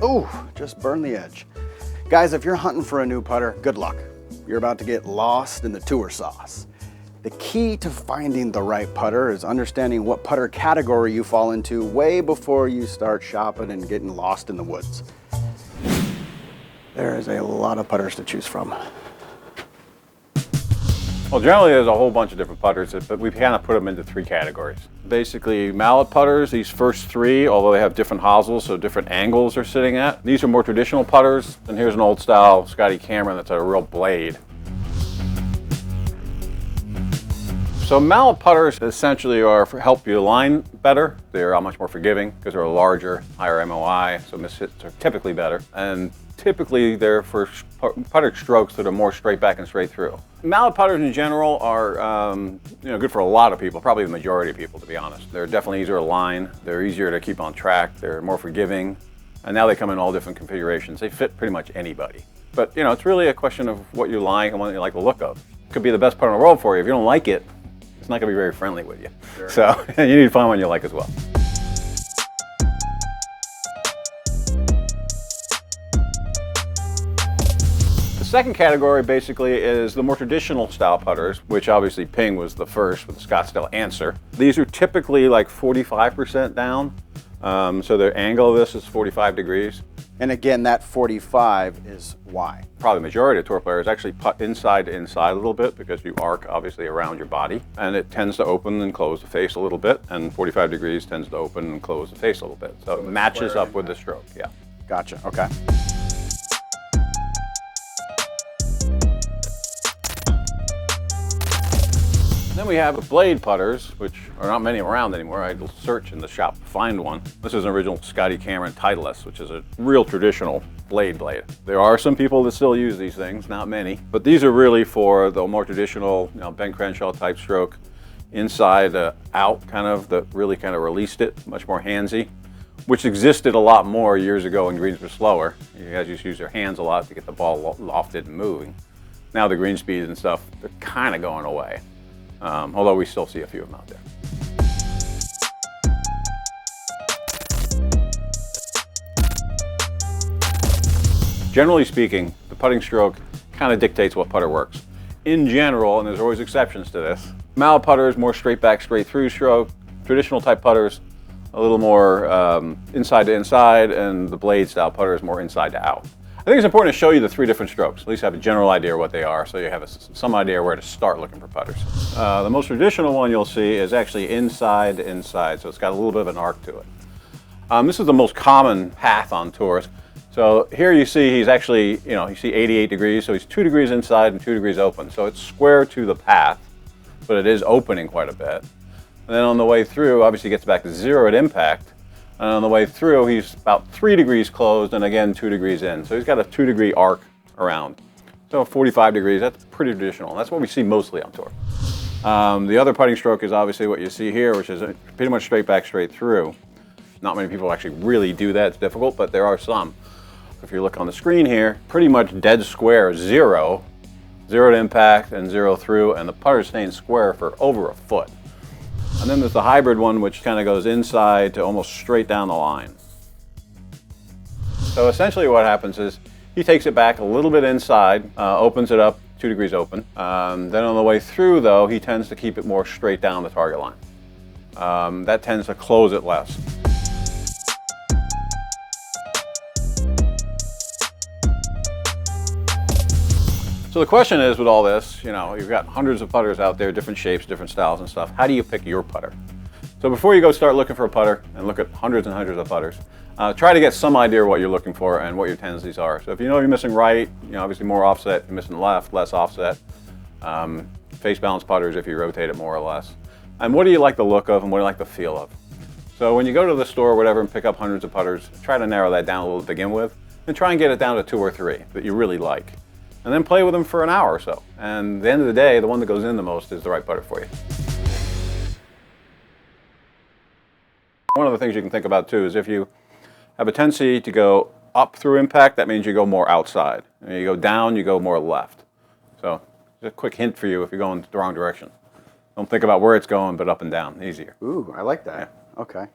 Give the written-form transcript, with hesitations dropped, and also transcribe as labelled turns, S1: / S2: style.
S1: Ooh, just burned the edge. Guys, if you're hunting for a new putter, good luck. You're about to get lost in the tour sauce. The key to finding the right putter is understanding what putter category you fall into way before you start shopping and getting lost in the woods. There is a lot of putters to choose from.
S2: Well, generally there's a whole bunch of different putters, but we kind of put them into three categories. Basically, mallet putters, these first three, although they have different hosels, so different angles they're sitting at. These are more traditional putters, and here's an old style Scotty Cameron that's a real blade. So mallet putters essentially are for help you line better. They're much more forgiving because they're larger, higher MOI, so miss hits are typically better. And typically they're for putter strokes that are more straight back and straight through. Mallet putters in general are good for a lot of people, probably the majority of people to be honest. They're definitely easier to line, they're easier to keep on track, they're more forgiving, and now they come in all different configurations. They fit pretty much anybody. But it's really a question of what you like and what you like the look of. It could be the best putter in the world for you. If you don't like it, it's not going to be very friendly with you. Sure. So you need to find one you like as well. The second category basically is the more traditional style putters, which obviously Ping was the first with the Scottsdale Answer. These are typically like 45% down. So the angle of this is 45 degrees.
S1: And again, that 45 is why?
S2: Probably the majority of tour players actually putt inside to inside a little bit because you arc obviously around your body, and it tends to open and close the face a little bit, and 45 degrees tends to open and close the face a little bit. So it matches up with the stroke, yeah.
S1: Gotcha, okay.
S2: Then we have blade putters, which are not many around anymore. I had to search in the shop to find one. This is an original Scotty Cameron Titleist, which is a real traditional blade. There are some people that still use these things, not many, but these are really for the more traditional, Ben Crenshaw type stroke, inside out kind of, that really kind of released it, much more handsy, which existed a lot more years ago when greens were slower. You guys used to use your hands a lot to get the ball lofted and moving. Now the green speeds and stuff, they're kind of going away. Although we still see a few of them out there. Generally speaking, the putting stroke kind of dictates what putter works. In general, and there's always exceptions to this, mallet putters, more straight back, straight through stroke. Traditional type putters, a little more inside to inside, and the blade style putter is more inside to out. I think it's important to show you the three different strokes, at least have a general idea what they are, so you have some idea where to start looking for putters. The most traditional one you'll see is actually inside to inside, so it's got a little bit of an arc to it. This is the most common path on tours. So here you see he's actually, you see 88 degrees, so he's 2 degrees inside and 2 degrees open. So it's square to the path, but it is opening quite a bit. And then on the way through, obviously he gets back to 0 at impact. And on the way through, he's about 3 degrees closed and again 2 degrees in. So he's got a 2 degree arc around. So 45 degrees, that's pretty traditional. That's what we see mostly on tour. The other putting stroke is obviously what you see here, which is pretty much straight back, straight through. Not many people actually really do that. It's difficult, but there are some. If you look on the screen here, pretty much dead square, 0 to impact and 0 through, and the putter's staying square for over a foot. And then there's the hybrid one, which kind of goes inside to almost straight down the line. So essentially what happens is he takes it back a little bit inside, opens it up 2 degrees open. Then on the way through though, he tends to keep it more straight down the target line. That tends to close it less. So the question is, with all this, you've got hundreds of putters out there, different shapes, different styles and stuff. How do you pick your putter? So before you go start looking for a putter and look at hundreds and hundreds of putters, try to get some idea of what you're looking for and what your tendencies are. So if you know you're missing right, obviously more offset, you're missing left, less offset. Face balance putters if you rotate it more or less. And what do you like the look of and what do you like the feel of? So when you go to the store or whatever and pick up hundreds of putters, try to narrow that down a little to begin with and try and get it down to 2 or 3 that you really like. And then play with them for an hour or so. And at the end of the day, the one that goes in the most is the right putter for you. One of the things you can think about too is if you have a tendency to go up through impact, that means you go more outside. And you go down, you go more left. So just a quick hint for you if you're going the wrong direction. Don't think about where it's going, but up and down, easier.
S1: Ooh, I like that.
S2: Yeah.
S1: Okay.